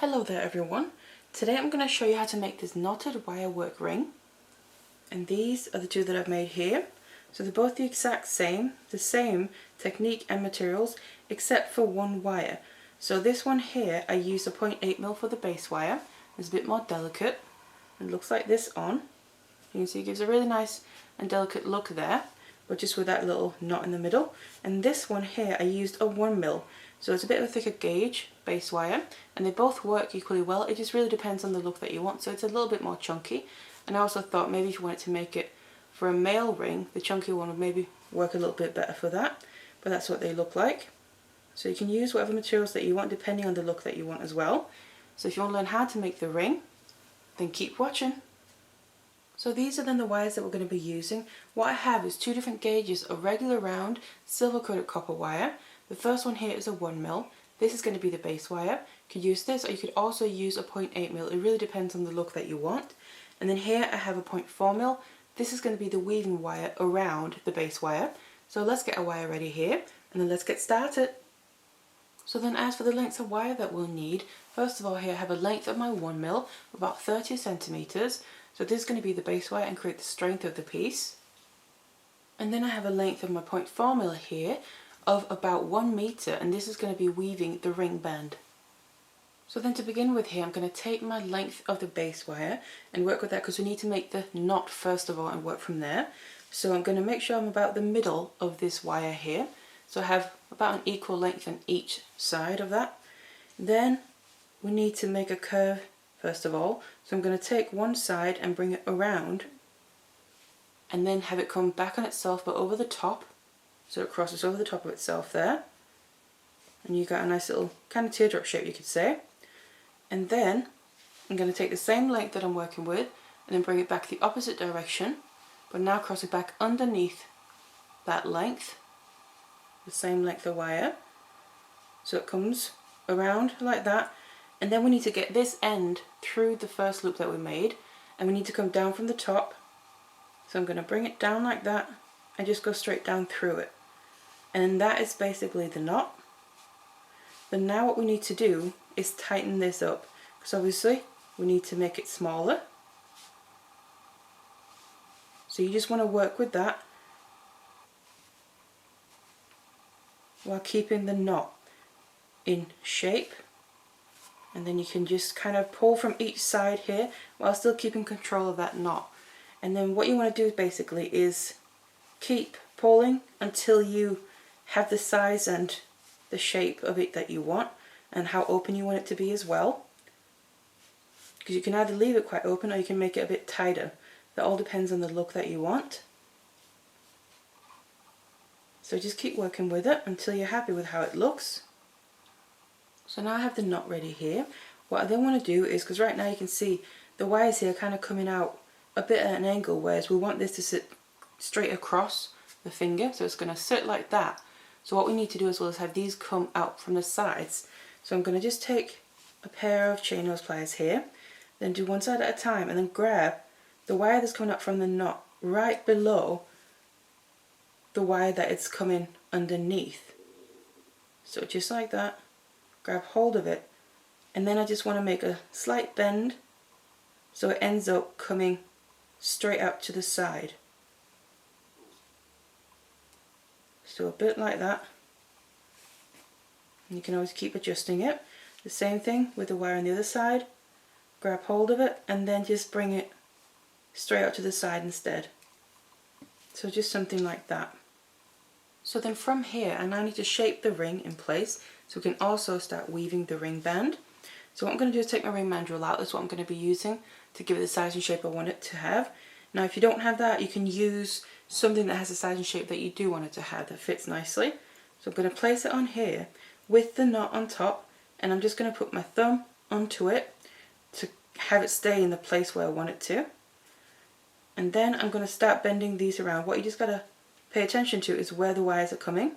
Hello there everyone. Today I'm going to show you how to make this knotted wire work ring, and these are the two that I've made here. So they're both the exact same, the same technique and materials except for one wire. So this one here I used a 0.8mm for the base wire. It's a bit more delicate. It looks like this on. You can see it gives a really nice and delicate look there, but just with that little knot in the middle. And this one here I used a 1mm. So it's a bit of a thicker gauge base wire, and they both work equally well. It just really depends on the look that you want. So it's a little bit more chunky, and I also thought maybe if you wanted to make it for a male ring, the chunky one would maybe work a little bit better for that. But that's what they look like. So you can use whatever materials that you want depending on the look that you want as well. So if you want to learn how to make the ring, then keep watching. So these are then the wires that we're going to be using. What I have is two different gauges of regular round silver coated copper wire. The first one here is a 1mm. This is going to be the base wire. You could use this, or you could also use a 0.8mm. It really depends on the look that you want. And then here I have a 0.4mm. This is going to be the weaving wire around the base wire. So let's get our wire ready here, and then let's get started. So then as for the lengths of wire that we'll need, first of all here I have a length of my 1mm, about 30 centimeters. So this is going to be the base wire and create the strength of the piece. And then I have a length of my 0.4mm here of about 1 meter, and this is going to be weaving the ring band. So then to begin with here, I'm going to take my length of the base wire and work with that, because we need to make the knot first of all and work from there. So I'm going to make sure I'm about the middle of this wire here. So I have about an equal length on each side of that. Then we need to make a curve first of all. So I'm going to take one side and bring it around, and then have it come back on itself but over the top. So it crosses over the top of itself there, and you got a nice little kind of teardrop shape, you could say. And then I'm going to take the same length that I'm working with and then bring it back the opposite direction, but now cross it back underneath that length, the same length of wire. So it comes around like that, and then we need to get this end through the first loop that we made, and we need to come down from the top. So I'm going to bring it down like that and just go straight down through it. And that is basically the knot. But now what we need to do is tighten this up, because obviously we need to make it smaller. So you just want to work with that while keeping the knot in shape. And then you can just kind of pull from each side here while still keeping control of that knot. And then what you want to do basically is keep pulling until you have the size and the shape of it that you want, and how open you want it to be as well. Because you can either leave it quite open or you can make it a bit tighter. That all depends on the look that you want. So just keep working with it until you're happy with how it looks. So now I have the knot ready here. What I then want to do is, because right now you can see the wires here kind of coming out a bit at an angle, whereas we want this to sit straight across the finger, so it's going to sit like that. So what we need to do as well is have these come out from the sides. So I'm going to just take a pair of chain nose pliers here, then do one side at a time, and then grab the wire that's coming up from the knot right below the wire that it's coming underneath. So just like that, grab hold of it, and then I just want to make a slight bend so it ends up coming straight out to the side. So a bit like that. And you can always keep adjusting it. The same thing with the wire on the other side. Grab hold of it and then just bring it straight out to the side instead. So just something like that. So then from here I now need to shape the ring in place so we can also start weaving the ring band. So what I'm going to do is take my ring mandrel out. That's what I'm going to be using to give it the size and shape I want it to have. Now if you don't have that, you can use something that has the size and shape that you do want it to have, that fits nicely. So I'm going to place it on here with the knot on top, and I'm just going to put my thumb onto it to have it stay in the place where I want it to. And then I'm going to start bending these around. What you just got to pay attention to is where the wires are coming.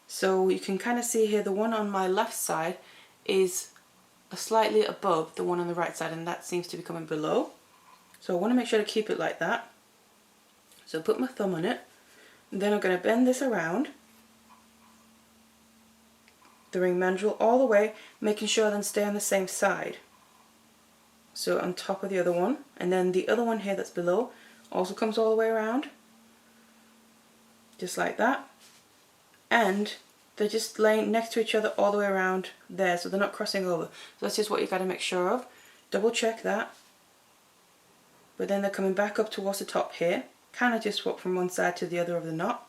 So you can kind of see here the one on my left side is slightly above the one on the right side, and that seems to be coming below. So I want to make sure to keep it like that. So put my thumb on it, and then I'm going to bend this around the ring mandrel all the way, making sure then stay on the same side. So on top of the other one, and then the other one here that's below also comes all the way around, just like that. And they're just laying next to each other all the way around there, so they're not crossing over. So that's just what you got to make sure of. Double check that. But then they're coming back up towards the top here, kind of just swap from one side to the other of the knot.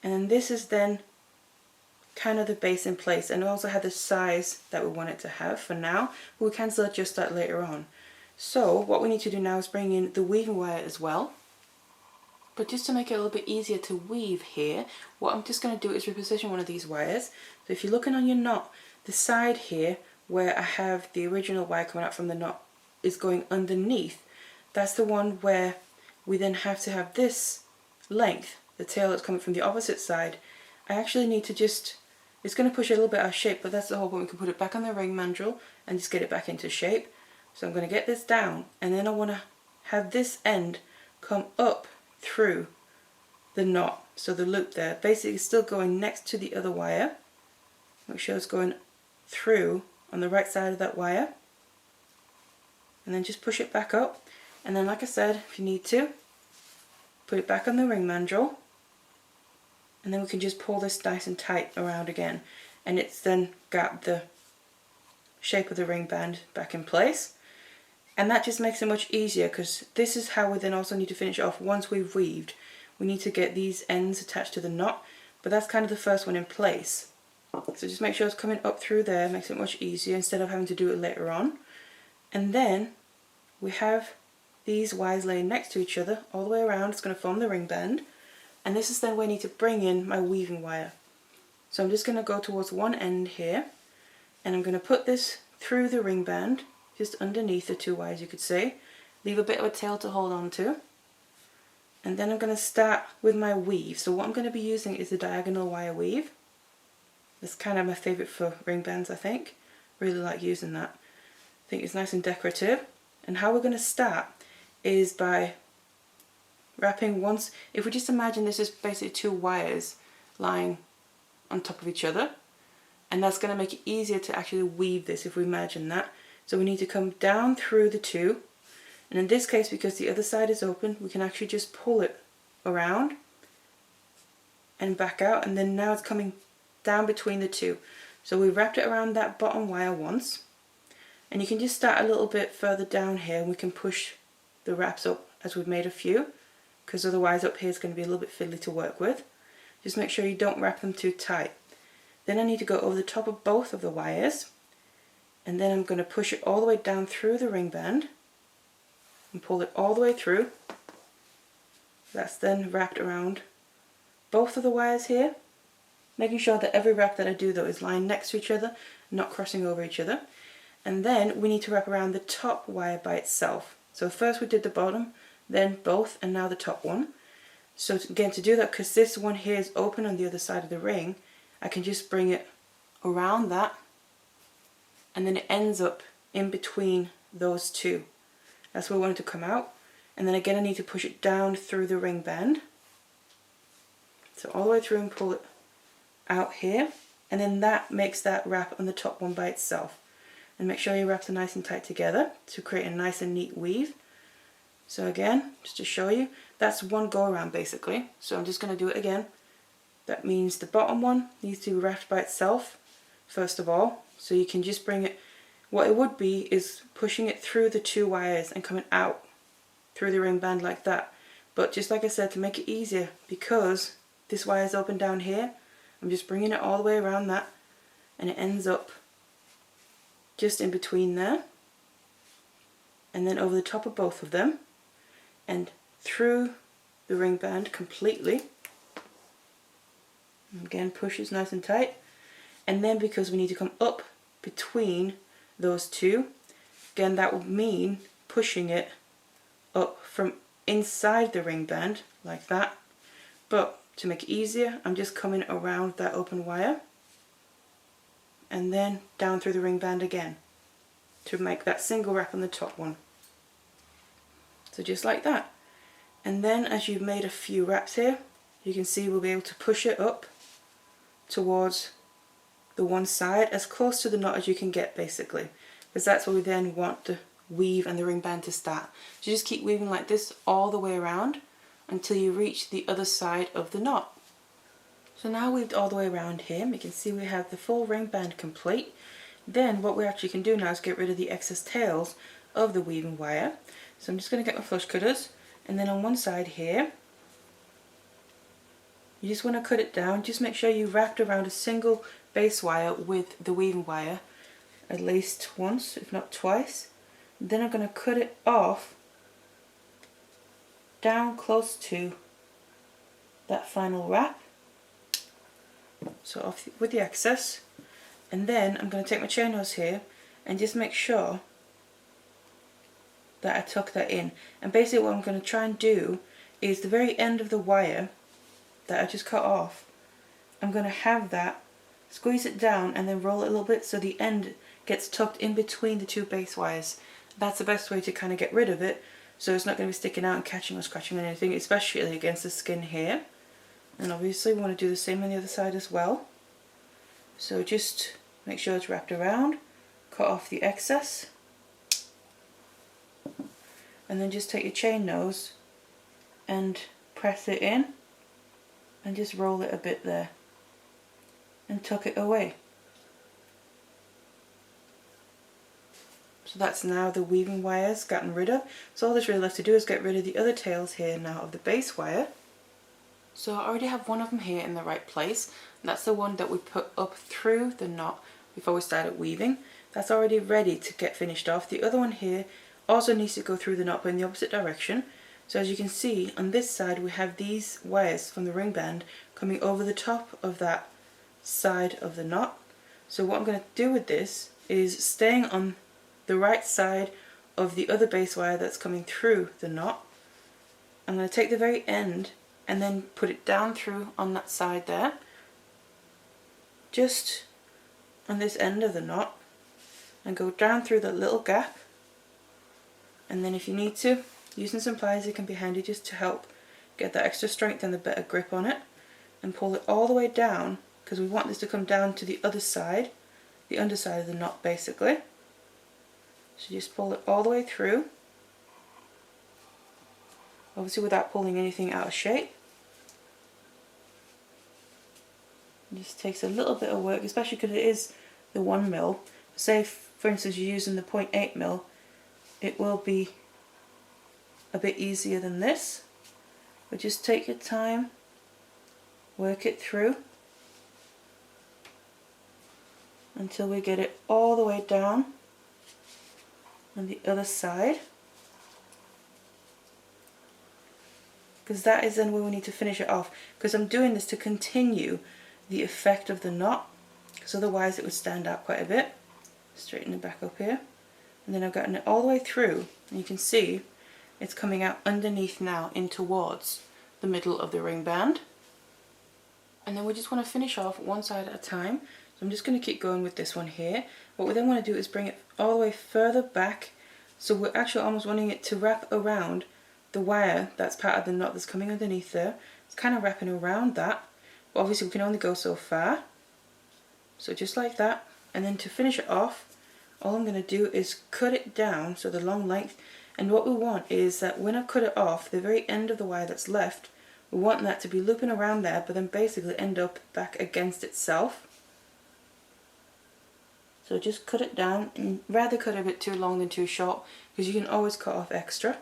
And then this is then kind of the base in place, and also have the size that we want it to have for now, but we can still adjust that later on. So what we need to do now is bring in the weaving wire as well. But just to make it a little bit easier to weave here, what I'm just going to do is reposition one of these wires. So if you're looking on your knot, the side here where I have the original wire coming out from the knot is going underneath. That's the one where we then have to have this length, the tail that's coming from the opposite side. I actually need to just, it's going to push it a little bit out of shape, but that's the whole point. We can put it back on the ring mandrel and just get it back into shape. So I'm going to get this down, and then I want to have this end come up through the knot, so the loop there basically is still going next to the other wire. Make sure it's going through on the right side of that wire, and then just push it back up. And then, like I said, if you need to, put it back on the ring mandrel, and then we can just pull this nice and tight around again, and it's then got the shape of the ring band back in place. And that just makes it much easier, because this is how we then also need to finish off. Once we've weaved, we need to get these ends attached to the knot, but that's kind of the first one in place. So just make sure it's coming up through there, makes it much easier instead of having to do it later on. And then we have these wires laying next to each other all the way around. It's going to form the ring band, and this is then where I need to bring in my weaving wire. So I'm just going to go towards one end here, and I'm going to put this through the ring band, just underneath the two wires, you could say. Leave a bit of a tail to hold on to. And then I'm going to start with my weave. So what I'm going to be using is the diagonal wire weave. It's kind of my favourite for ring bands, I think. Really like using that. I think it's nice and decorative. And how we're going to start is by wrapping once. If we just imagine this is basically two wires lying on top of each other, and that's going to make it easier to actually weave this if we imagine that. So we need to come down through the two, and in this case, because the other side is open, we can actually just pull it around and back out, and then now it's coming down between the two. So we wrapped it around that bottom wire once, and you can just start a little bit further down here, and we can push the wraps up as we've made a few, because otherwise up here is going to be a little bit fiddly to work with. Just make sure you don't wrap them too tight. Then I need to go over the top of both of the wires, and then I'm going to push it all the way down through the ring band and pull it all the way through. That's then wrapped around both of the wires here, making sure that every wrap that I do though is lying next to each other, not crossing over each other. And then we need to wrap around the top wire by itself. So first we did the bottom, then both, and now the top one. So again, to do that, because this one here is open on the other side of the ring, I can just bring it around that, and then it ends up in between those two. That's where we want it to come out. And then again, I need to push it down through the ring band. So all the way through and pull it out here. And then that makes that wrap on the top one by itself. And make sure you wrap them nice and tight together to create a nice and neat weave. So again, just to show you, that's one go around basically. So I'm just going to do it again. That means the bottom one needs to be wrapped by itself first of all. So you can just bring it, what it would be is pushing it through the two wires and coming out through the ring band like that. But just like I said, to make it easier, because this wire is open down here, I'm just bringing it all the way around that, and it ends up just in between there, and then over the top of both of them, and through the ring band completely. Again, pushes nice and tight. And then because we need to come up between those two, again that would mean pushing it up from inside the ring band like that. But to make it easier, I'm just coming around that open wire and then down through the ring band again to make that single wrap on the top one. So just like that. And then as you've made a few wraps here, you can see we'll be able to push it up towards the one side as close to the knot as you can get, basically, because that's where we then want the weave and the ring band to start. So just keep weaving like this all the way around until you reach the other side of the knot. So now weaved all the way around here, you can see we have the full ring band complete. Then what we actually can do now is get rid of the excess tails of the weaving wire. So I'm just going to get my flush cutters, and then on one side here, you just want to cut it down. Just make sure you wrapped around a single base wire with the weaving wire at least once, if not twice. Then I'm going to cut it off down close to that final wrap. So off with the excess, and then I'm going to take my chain nose here and just make sure that I tuck that in. And basically what I'm going to try and do is the very end of the wire that I just cut off, I'm going to have that, squeeze it down and then roll it a little bit so the end gets tucked in between the two base wires. That's the best way to kind of get rid of it, so it's not going to be sticking out and catching or scratching on anything, especially against the skin here. And obviously we want to do the same on the other side as well. So just make sure it's wrapped around, cut off the excess, and then just take your chain nose and press it in and just roll it a bit there and tuck it away. So that's now the weaving wires gotten rid of. So all that's really left to do is get rid of the other tails here now of the base wire. So I already have one of them here in the right place, and that's the one that we put up through the knot before we started weaving. That's already ready to get finished off. The other one here also needs to go through the knot but in the opposite direction. So as you can see on this side we have these wires from the ring band coming over the top of that side of the knot. So what I'm going to do with this is staying on the right side of the other base wire that's coming through the knot. I'm going to take the very end and then put it down through on that side there, just on this end of the knot, and go down through that little gap. And then if you need to, using some pliers, it can be handy just to help get that extra strength and the better grip on it, and pull it all the way down, because we want this to come down to the other side, the underside of the knot basically. So just pull it all the way through, obviously without pulling anything out of shape. It just takes a little bit of work, especially because it is the 1mm. Say for instance you're using the 0.8mm, it will be a bit easier than this, but just take your time, work it through until we get it all the way down on the other side, because that is then where we need to finish it off, because I'm doing this to continue the effect of the knot, because otherwise it would stand out quite a bit. Straighten it back up here, and then I've gotten it all the way through, and you can see it's coming out underneath now in towards the middle of the ring band. And then we just want to finish off one side at a time, so I'm just going to keep going with this one here. What we then want to do is bring it all the way further back, so we're actually almost wanting it to wrap around the wire that's part of the knot that's coming underneath there. It's kind of wrapping around that, but obviously we can only go so far, so just like that. And then to finish it off, all I'm going to do is cut it down, so the long length, and what we want is that when I cut it off, the very end of the wire that's left, we want that to be looping around there, but then basically end up back against itself. So just cut it down, and rather cut it a bit too long than too short, because you can always cut off extra.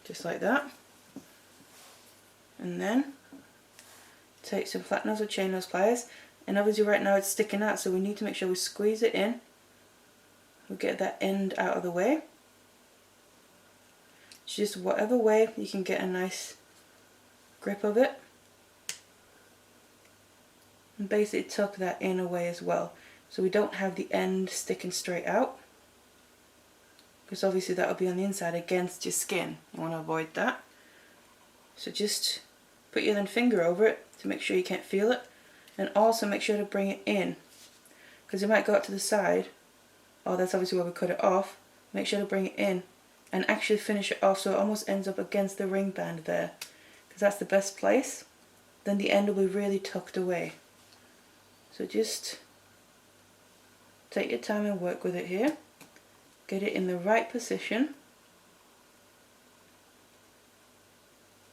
Just like that. And then take some flat nose or chain nose pliers, and obviously right now it's sticking out, so we need to make sure we squeeze it in. We'll get that end out of the way. Just whatever way you can get a nice grip of it, and basically tuck that in away as well, so we don't have the end sticking straight out, because obviously that will be on the inside against your skin. You want to avoid that. So just put your then finger over it to make sure you can't feel it, and also make sure to bring it in, because it might go out to the side. Oh, that's obviously where we cut it off. Make sure to bring it in and actually finish it off so it almost ends up against the ring band there, because that's the best place. Then the end will be really tucked away. So just take your time and work with it here. Get it in the right position,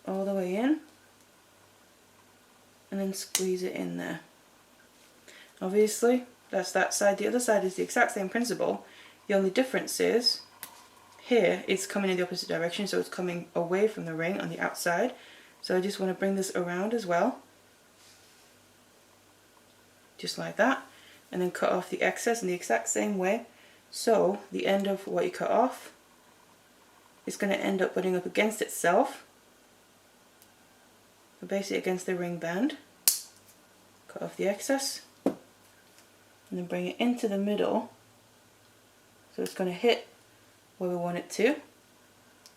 all the way in, and then squeeze it in there. Obviously that's that side, the other side is the exact same principle. The only difference is here it's coming in the opposite direction, so it's coming away from the ring on the outside. So I just want to bring this around as well, just like that, and then cut off the excess in the exact same way. So the end of what you cut off is going to end up putting up against itself, so basically against the ring band. Cut off the excess and then bring it into the middle, so it's going to hit where we want it to,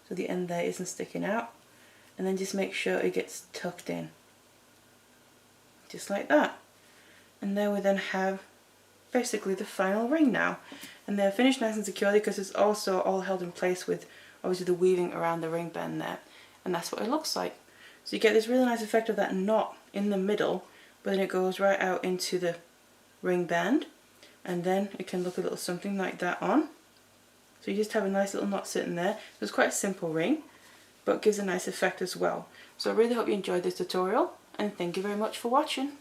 so the end there isn't sticking out, and then just make sure it gets tucked in, just like that. And there we then have basically the final ring now, and they're finished nice and securely because it's also all held in place with obviously the weaving around the ring band there, and that's what it looks like. So you get this really nice effect of that knot in the middle, but then it goes right out into the ring band, and then it can look a little something like that on. So you just have a nice little knot sitting there. So it's quite a simple ring, but gives a nice effect as well. So I really hope you enjoyed this tutorial, and thank you very much for watching.